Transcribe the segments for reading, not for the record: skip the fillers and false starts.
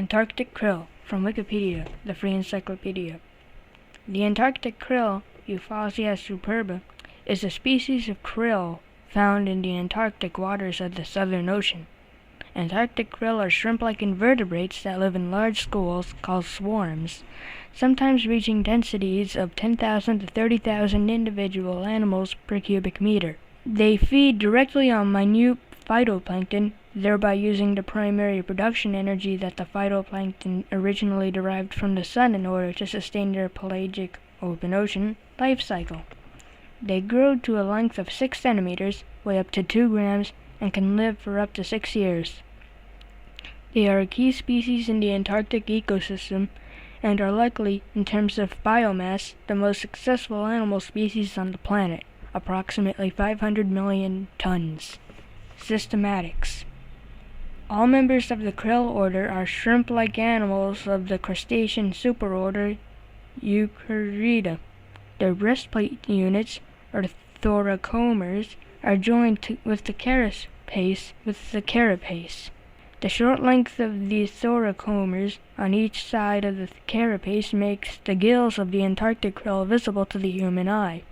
Antarctic krill from Wikipedia, the free encyclopedia. The Antarctic krill, Euphausia superba, is a species of krill found in the Antarctic waters of the Southern Ocean. Antarctic krill are shrimp-like invertebrates that live in large schools called swarms, sometimes reaching densities of 10,000 to 30,000 individual animals per cubic meter. They feed directly on minute phytoplankton, thereby using the primary production energy that the phytoplankton originally derived from the sun in order to sustain their pelagic open ocean life cycle. They grow to a length of 6 centimeters, weigh up to 2 grams, and can live for up to 6 years. They are a key species in the Antarctic ecosystem and are likely, in terms of biomass, the most successful animal species on the planet, approximately 500 million tons. Systematics. All members of the krill order are shrimp-like animals of the crustacean superorder Euphausia. Their breastplate units, or thoracomers, are joined with the carapace The short length of these thoracomers on each side of the carapace makes the gills of the Antarctic krill visible to the human eye.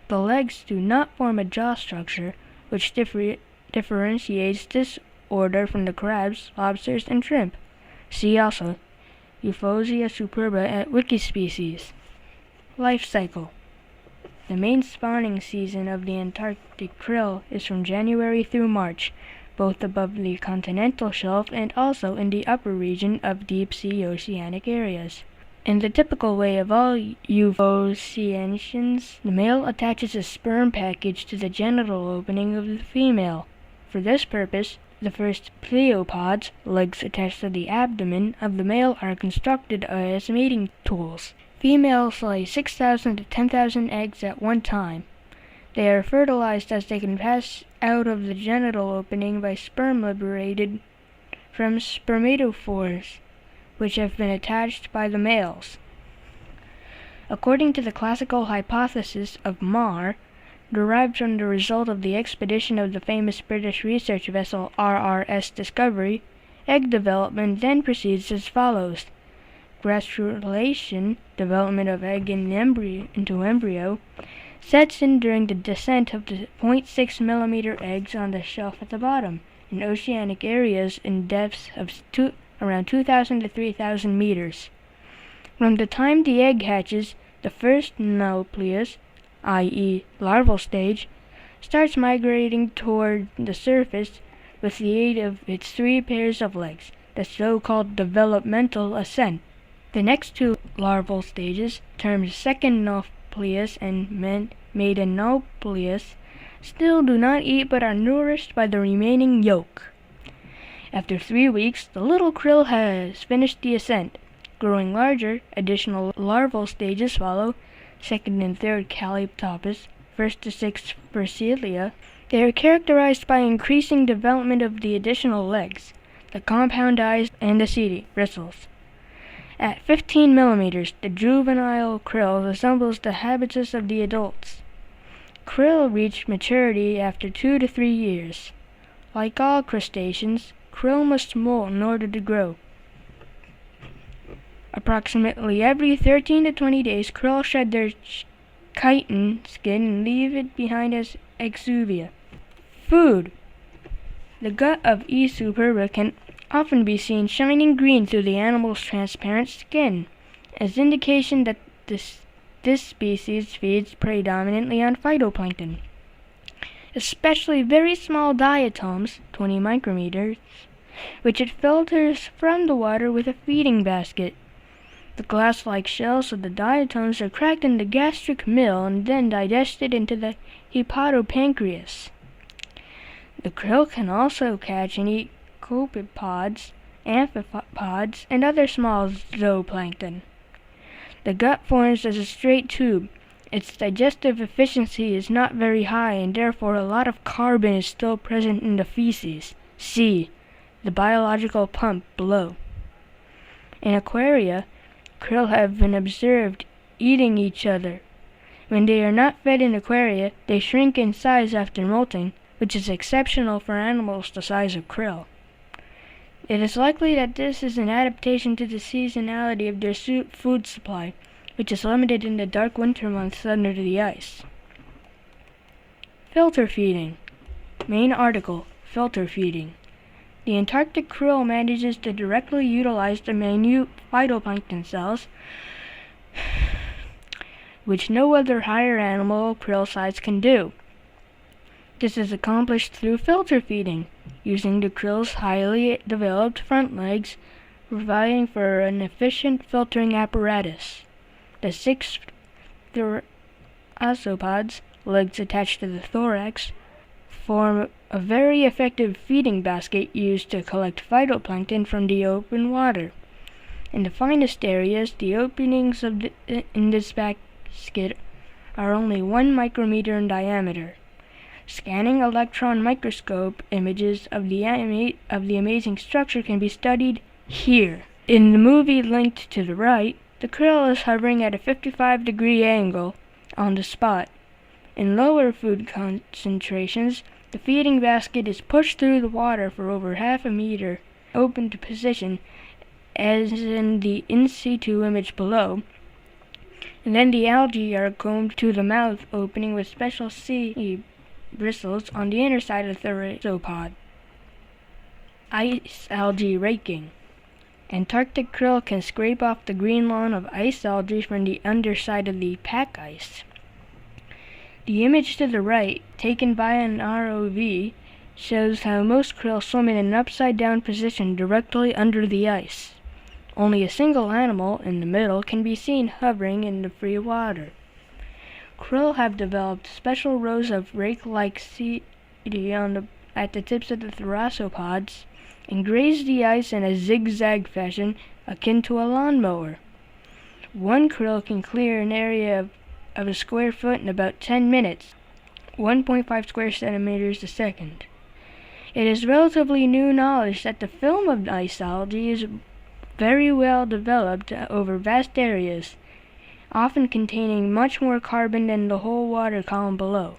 The legs do not form a jaw structure, which differentiates this order from the crabs, lobsters, and shrimp. See also Euphausia superba at Wikispecies. Life cycle. The main spawning season of the Antarctic krill is from January through March, both above the continental shelf and also in the upper region of deep-sea oceanic areas. In the typical way of all Euphausians, the male attaches a sperm package to the genital opening of the female. For this purpose, the first pleopods, legs attached to the abdomen of the male, are constructed as mating tools. Females lay 6,000 to 10,000 eggs at one time. They are fertilized as they can pass out of the genital opening by sperm liberated from spermatophores, which have been attached by the males. According to the classical hypothesis of Marr, derived from the result of the expedition of the famous British research vessel RRS Discovery, egg development then proceeds as follows. Gastrulation, development of egg into embryo, sets in during the descent of the 0.6 mm eggs on the shelf at the bottom, in oceanic areas in depths of around 2,000 to 3,000 meters. From the time the egg hatches, the first nucleus, i.e. larval stage, starts migrating toward the surface with the aid of its 3 pairs of legs, the so-called developmental ascent. The next 2 larval stages, termed second nucleus and maiden nucleus, still do not eat but are nourished by the remaining yolk. After 3 weeks, the little krill has finished the ascent. Growing larger, additional larval stages follow, second and third calyptopus, first to 6th Percilia. They are characterized by increasing development of the additional legs, the compound eyes, and the seedy bristles. At 15 millimeters, the juvenile krill resembles the habitus of the adults. Krill reach maturity after 2 to 3 years. Like all crustaceans, krill must molt in order to grow. Approximately every 13 to 20 days, krill shed their chitin skin and leave it behind as exuvia. Food. The gut of E. superba can often be seen shining green through the animal's transparent skin, as indication that this species feeds predominantly on phytoplankton, especially very small diatoms, 20 micrometers, which it filters from the water with a feeding basket. The glass-like shells of the diatoms are cracked in the gastric mill and then digested into the hepatopancreas. The krill can also catch and eat copepods, amphipods, and other small zooplankton. The gut forms as a straight tube. Its digestive efficiency is not very high, and therefore a lot of carbon is still present in the feces. See the biological pump below. In aquaria, krill have been observed eating each other. When they are not fed in aquaria, they shrink in size after molting, which is exceptional for animals the size of krill. It is likely that this is an adaptation to the seasonality of their food supply, which is limited in the dark winter months under the ice. Filter feeding. Main article, filter feeding. The Antarctic krill manages to directly utilize the minute phytoplankton cells, which no other higher animal krill size can do. This is accomplished through filter feeding, using the krill's highly developed front legs, providing for an efficient filtering apparatus. The 6 theropods, legs attached to the thorax, form a very effective feeding basket used to collect phytoplankton from the open water. In the finest areas, the openings in this basket are only 1 micrometer in diameter. Scanning electron microscope images of the amazing structure can be studied here. In the movie linked to the right, the krill is hovering at a 55-degree angle on the spot. In lower food concentrations, the feeding basket is pushed through the water for over half a meter, open to position, as in the in situ image below, and then the algae are combed to the mouth opening with special sea bristles on the inner side of the theropod. Ice algae raking. Antarctic krill can scrape off the green lawn of ice algae from the underside of the pack ice. The image to the right, taken by an ROV, shows how most krill swim in an upside-down position directly under the ice. Only a single animal, in the middle, can be seen hovering in the free water. Krill have developed special rows of rake-like setae at the tips of the theropods and graze the ice in a zigzag fashion akin to a lawnmower. One krill can clear an area of a square foot in about 10 minutes, 1.5 square centimeters a second. It is relatively new knowledge that the film of ice algae is very well developed over vast areas, often containing much more carbon than the whole water column below.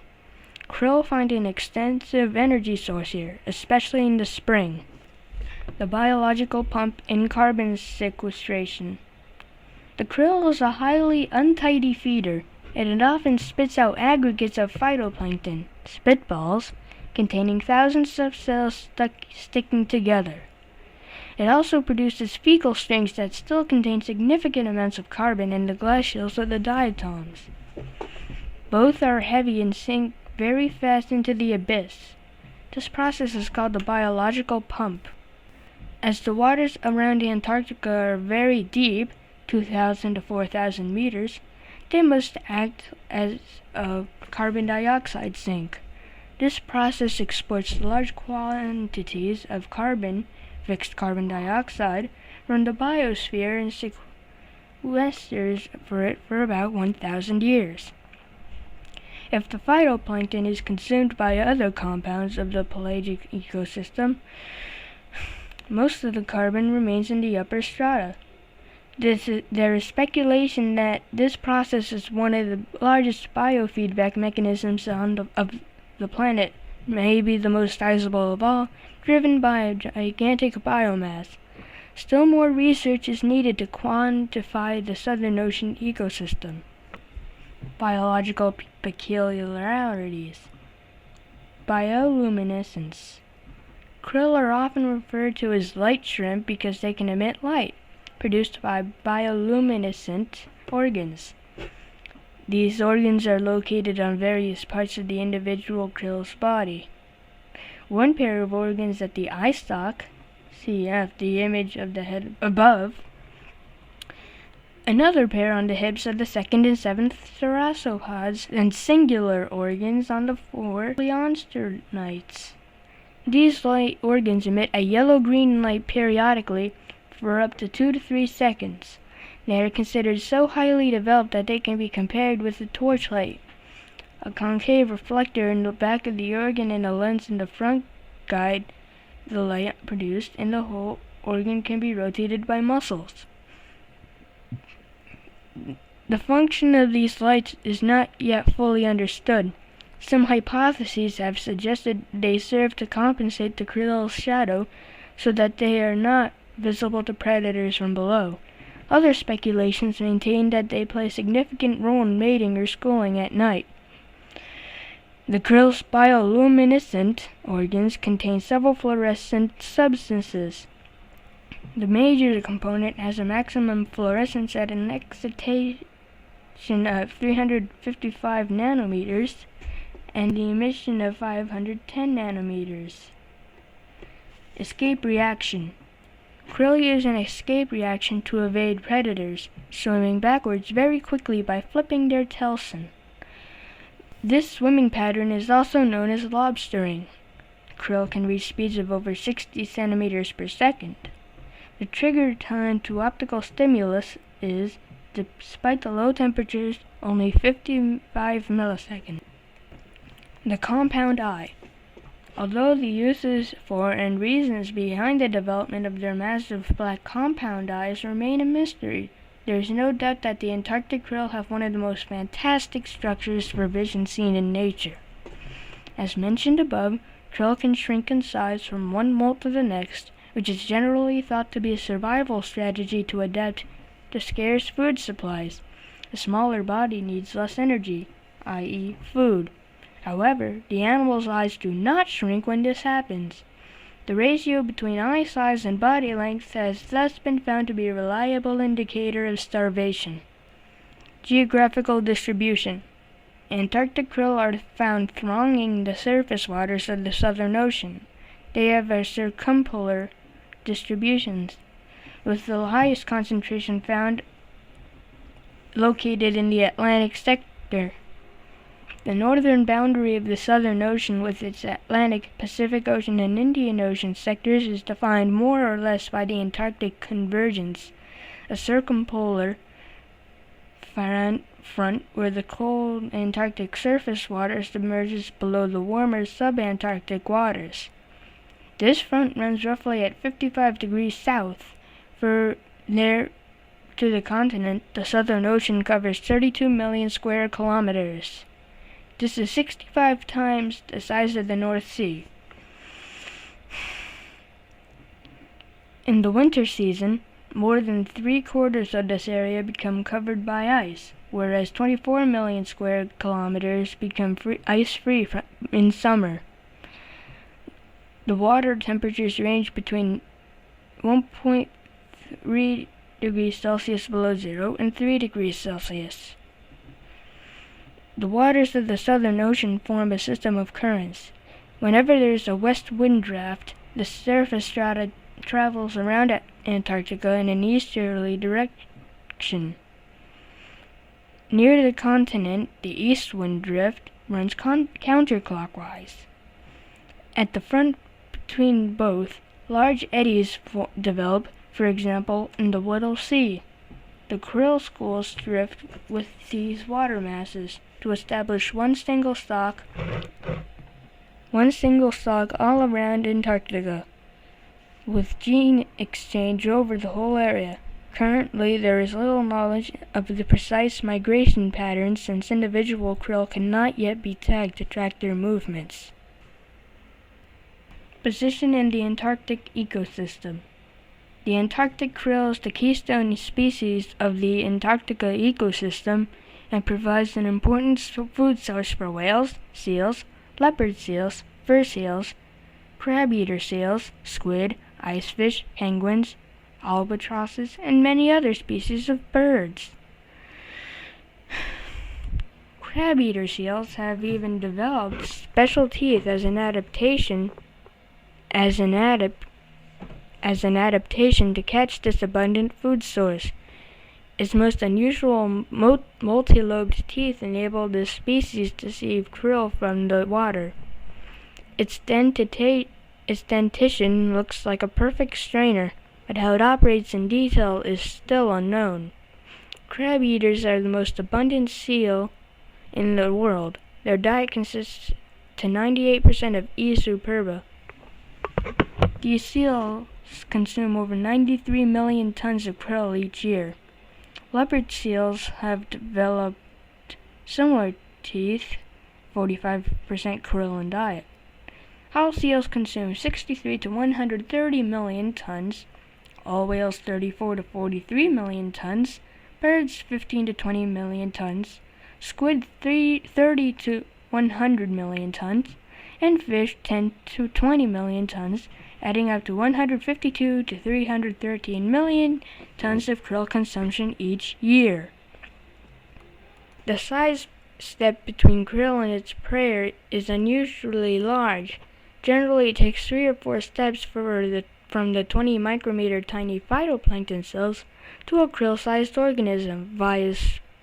Krill find an extensive energy source here, especially in the spring. The biological pump in carbon sequestration. The krill is a highly untidy feeder, and it often spits out aggregates of phytoplankton, spitballs, containing thousands of cells sticking together. It also produces fecal strings that still contain significant amounts of carbon in the glacials of the diatoms. Both are heavy and sink very fast into the abyss. This process is called the biological pump. As the waters around Antarctica are very deep, 2,000 to 4,000 meters, they must act as a carbon dioxide sink. This process exports large quantities of carbon, fixed carbon dioxide, from the biosphere and sequesters for it for about 1,000 years. If the phytoplankton is consumed by other compounds of the pelagic ecosystem, most of the carbon remains in the upper strata. There is speculation that this process is one of the largest biofeedback mechanisms of the planet, maybe the most sizable of all, driven by a gigantic biomass. Still more research is needed to quantify the Southern Ocean ecosystem. Biological peculiarities. Bioluminescence. Krill are often referred to as light shrimp because they can emit light, produced by bioluminescent organs. These organs are located on various parts of the individual krill's body. One pair of organs at the eye stalk, cf. the image of the head above, another pair on the hips of the 2nd and 7th theropods, and singular organs on the 4 leonsternites. These light organs emit a yellow-green light periodically for up to 2 to 3 seconds. They are considered so highly developed that they can be compared with a torchlight. A concave reflector in the back of the organ and a lens in the front guide the light produced, and the whole organ can be rotated by muscles. The function of these lights is not yet fully understood. Some hypotheses have suggested they serve to compensate the krill's shadow so that they are not visible to predators from below. Other speculations maintain that they play a significant role in mating or schooling at night. The krill's bioluminescent organs contain several fluorescent substances. The major component has a maximum fluorescence at an excitation of 355 nanometers and the emission of 510 nanometers. Escape reaction. Krill use an escape reaction to evade predators, swimming backwards very quickly by flipping their telson. This swimming pattern is also known as lobstering. Krill can reach speeds of over 60 centimeters per second. The trigger time to optical stimulus is, despite the low temperatures, only 55 milliseconds. The compound eye. Although the uses for and reasons behind the development of their massive black compound eyes remain a mystery, there is no doubt that the Antarctic krill have one of the most fantastic structures for vision seen in nature. As mentioned above, krill can shrink in size from one molt to the next, which is generally thought to be a survival strategy to adapt to scarce food supplies. A smaller body needs less energy, i.e. food. However, the animal's eyes do not shrink when this happens. The ratio between eye size and body length has thus been found to be a reliable indicator of starvation. Geographical distribution. Antarctic krill are found thronging the surface waters of the Southern Ocean. They have a circumpolar distribution, with the highest concentration found located in the Atlantic sector. The northern boundary of the Southern Ocean with its Atlantic, Pacific Ocean, and Indian Ocean sectors is defined more or less by the Antarctic convergence, a circumpolar front where the cold Antarctic surface water submerges below the warmer subantarctic waters. This front runs roughly at 55 degrees south. For there to the continent, the Southern Ocean covers 32 million square kilometers. This is 65 times the size of the North Sea. In the winter season, more than 3/4 of this area become covered by ice, whereas 24 million square kilometers become ice-free in summer. The water temperatures range between 1.3 degrees Celsius below zero and 3 degrees Celsius. The waters of the Southern Ocean form a system of currents. Whenever there is a west wind draft, the surface strata travels around Antarctica in an easterly direction. Near the continent, the east wind drift runs counterclockwise. At the front between both, large eddies develop, for example, in the Weddell Sea. The krill schools drift with these water masses to establish one single stock all around Antarctica, with gene exchange over the whole area. Currently, there is little knowledge of the precise migration patterns since individual krill cannot yet be tagged to track their movements. Position in the Antarctic ecosystem. The Antarctic krill is the keystone species of the Antarctica ecosystem and provides an important food source for whales, seals, leopard seals, fur seals, crab-eater seals, squid, icefish, penguins, albatrosses, and many other species of birds. Crab-eater seals have even developed special teeth as an adaptation to catch this abundant food source. Its most unusual multi-lobed teeth enable this species to sieve krill from the water. Its dentition looks like a perfect strainer, but how it operates in detail is still unknown. Crab eaters are the most abundant seal in the world. Their diet consists to 98% of E. superba. These seals consume over 93 million tons of krill each year. Leopard seals have developed similar teeth, 45% krill in diet. All seals consume 63 to 130 million tons, all whales 34 to 43 million tons, birds 15 to 20 million tons, squid 30 to 100 million tons, and fish 10 to 20 million tons, adding up to 152 to 313 million tons of krill consumption each year. The size step between krill and its prey is unusually large. Generally, it takes 3 or 4 steps from the 20 micrometer tiny phytoplankton cells to a krill-sized organism via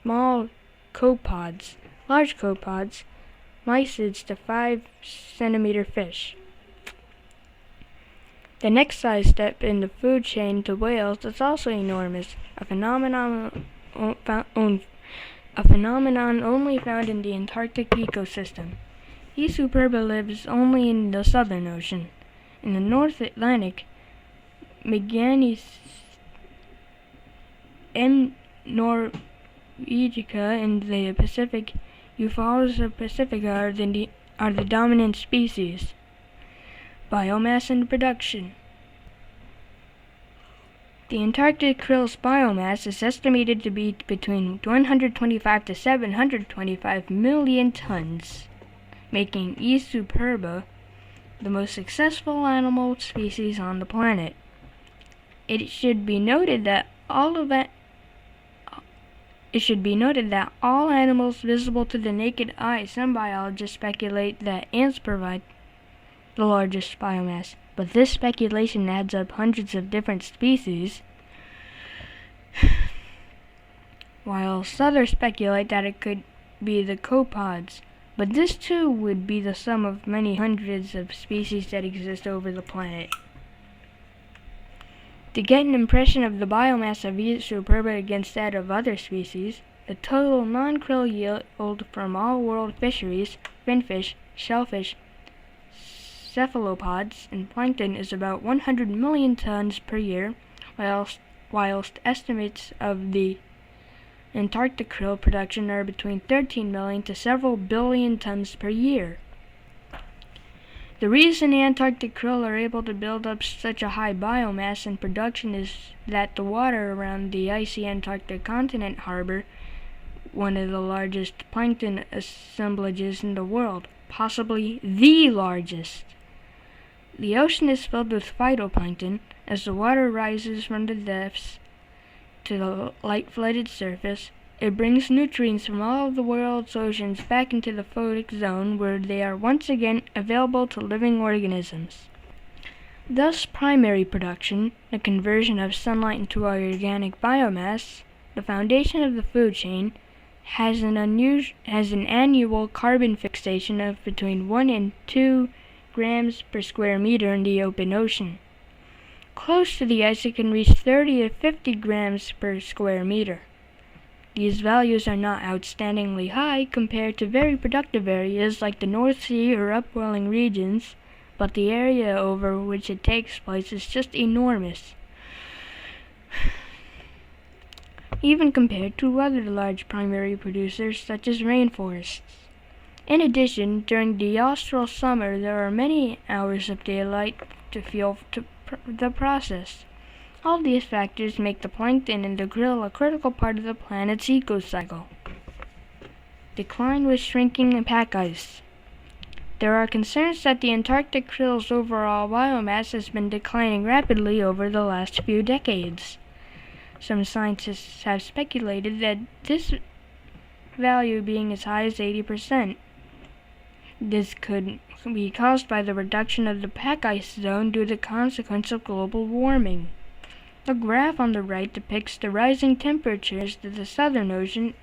small copepods, large copepods, mysids to 5-centimeter fish. The next size step in the food chain to whales is also enormous, a phenomenon only found in the Antarctic ecosystem. E. superba lives only in the Southern Ocean. In the North Atlantic, Meganius M. norvegica and the Pacific, Euphausia pacifica are the dominant species. Biomass and production. The Antarctic krill's biomass is estimated to be between 125 to 725 million tons, making E. superba the most successful animal species on the planet. It should be noted that all animals visible to the naked eye, some biologists speculate that ants provide the largest biomass, but this speculation adds up hundreds of different species, while others speculate that it could be the copepods, but this too would be the sum of many hundreds of species that exist over the planet. To get an impression of the biomass of E. superba against that of other species, the total non-krill yield from all world fisheries, finfish, shellfish, cephalopods, and plankton is about 100 million tons per year, whilst estimates of the Antarctic krill production are between 13 million to several billion tons per year. The reason Antarctic krill are able to build up such a high biomass and production is that the water around the icy Antarctic continent harbor one of the largest plankton assemblages in the world, possibly the largest. The ocean is filled with phytoplankton. As the water rises from the depths to the light-flooded surface, it brings nutrients from all of the world's oceans back into the photic zone, where they are once again available to living organisms. Thus, primary production, the conversion of sunlight into organic biomass, the foundation of the food chain, has an annual carbon fixation of between 1 and 2 grams per square meter in the open ocean. Close to the ice, it can reach 30 to 50 grams per square meter. These values are not outstandingly high compared to very productive areas like the North Sea or upwelling regions, but the area over which it takes place is just enormous, even compared to other large primary producers such as rainforests. In addition, during the austral summer, there are many hours of daylight to fuel the process. All these factors make the plankton and the krill a critical part of the planet's ecocycle. Decline with shrinking pack ice. There are concerns that the Antarctic krill's overall biomass has been declining rapidly over the last few decades. Some scientists have speculated that this value being as high as 80%. This could be caused by the reduction of the pack ice zone due to the consequence of global warming. The graph on the right depicts the rising temperatures to the Southern Ocean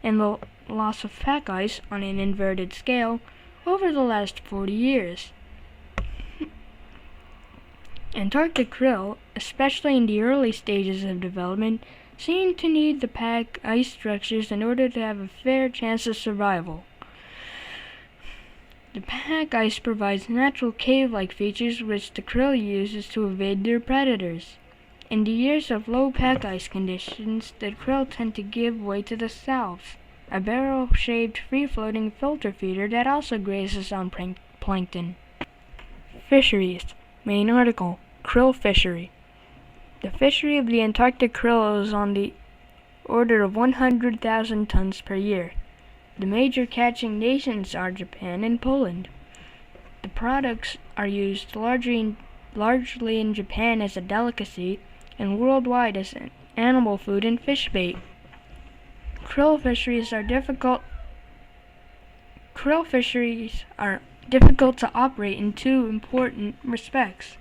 and the loss of pack ice on an inverted scale over the last 40 years. Antarctic krill, especially in the early stages of development, seem to need the pack ice structures in order to have a fair chance of survival. The pack ice provides natural cave-like features which the krill uses to evade their predators. In the years of low pack ice conditions, the krill tend to give way to the south, a barrel-shaped free-floating filter feeder that also grazes on plankton. Fisheries. Main article, krill fishery. The fishery of the Antarctic krill is on the order of 100,000 tons per year. The major catching nations are Japan and Poland. The products are used largely in Japan as a delicacy and worldwide as an animal food and fish bait. Krill fisheries are difficult to operate in two important respects.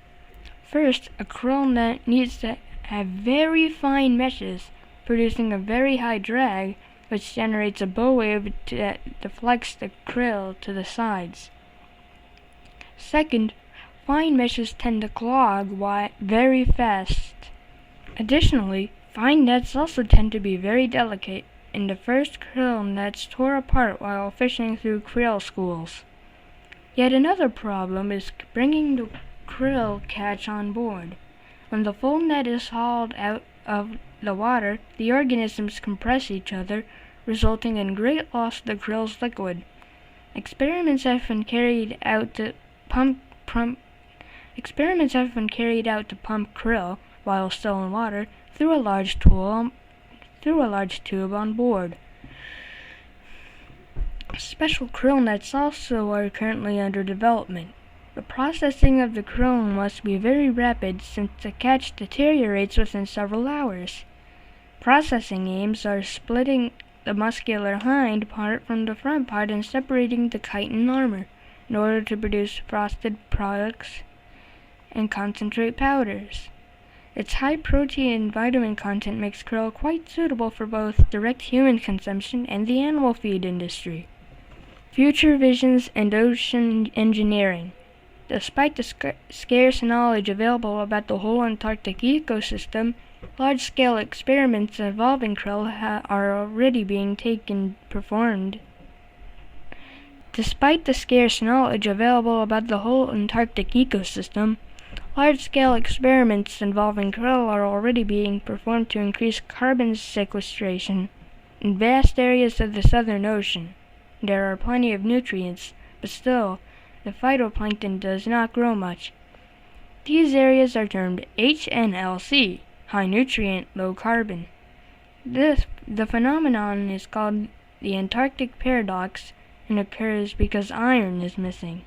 First, a krill net needs to have very fine meshes, producing a very high drag, which generates a bow wave that deflects the krill to the sides. Second, fine meshes tend to clog very fast. Additionally, fine nets also tend to be very delicate, and the first krill nets tore apart while fishing through krill schools. Yet another problem is bringing the krill catch on board. When the full net is hauled out of the water, the organisms compress each other, resulting in great loss of the krill's liquid. Experiments have been carried out to pump krill while still in water through a large tube on board. Special krill nets also are currently under development. The processing of the krill must be very rapid since the catch deteriorates within several hours. Processing aims are splitting the muscular hind part from the front part and separating the chitin armor in order to produce frosted products and concentrate powders. Its high protein and vitamin content makes krill quite suitable for both direct human consumption and the animal feed industry. Future visions and ocean engineering. Despite the scarce knowledge available about the whole Antarctic ecosystem, large-scale experiments involving krill are already being performed. Despite the scarce knowledge available about the whole Antarctic ecosystem, large-scale experiments involving krill are already being performed to increase carbon sequestration in vast areas of the Southern Ocean. There are plenty of nutrients, but still, the phytoplankton does not grow much. These areas are termed HNLC, high nutrient, low carbon. The phenomenon is called the Antarctic paradox and occurs because iron is missing.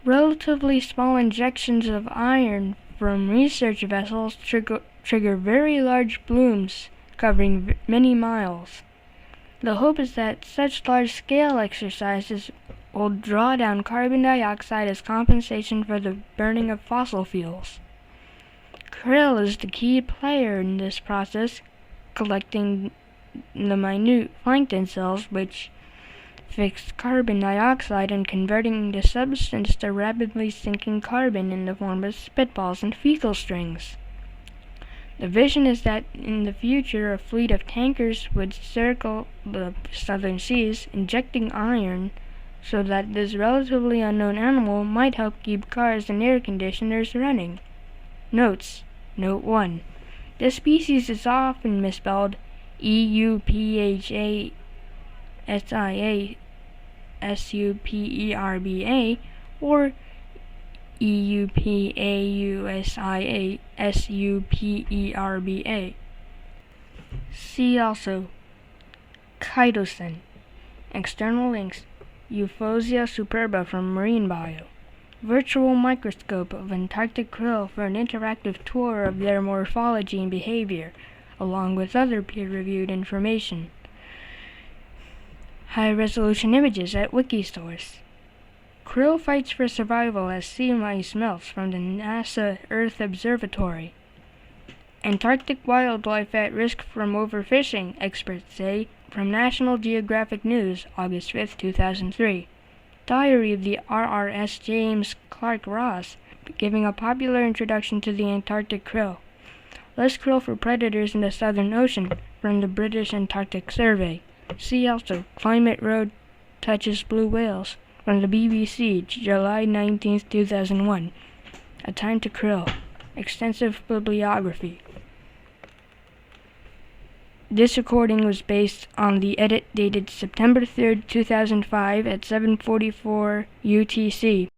Relatively small injections of iron from research vessels trigger very large blooms covering many miles. The hope is that such large-scale exercises will draw down carbon dioxide as compensation for the burning of fossil fuels. Krill is the key player in this process, collecting the minute plankton cells which fix carbon dioxide and converting the substance to rapidly sinking carbon in the form of spitballs and fecal strings. The vision is that in the future a fleet of tankers would circle the southern seas, injecting iron so that this relatively unknown animal might help keep cars and air conditioners running. Notes. Note 1. This species is often misspelled Euphausia superba or Euphausia superba. See also chitosan. External links: Euphausia superba from Marine Bio. Virtual microscope of Antarctic krill for an interactive tour of their morphology and behavior, along with other peer-reviewed information. High-resolution images at Wikisource. Krill fights for survival as sea ice melts from the NASA Earth Observatory. Antarctic wildlife at risk from overfishing, experts say, from National Geographic News, August 5, 2003. Diary of the RRS James Clark Ross, giving a popular introduction to the Antarctic krill. Less krill for predators in the Southern Ocean, from the British Antarctic Survey. See also Climate Road Touches Blue Whales, from the BBC, July 19, 2001. A Time to Krill. Extensive bibliography. This recording was based on the edit dated September 3rd, 2005 at 7:44 UTC.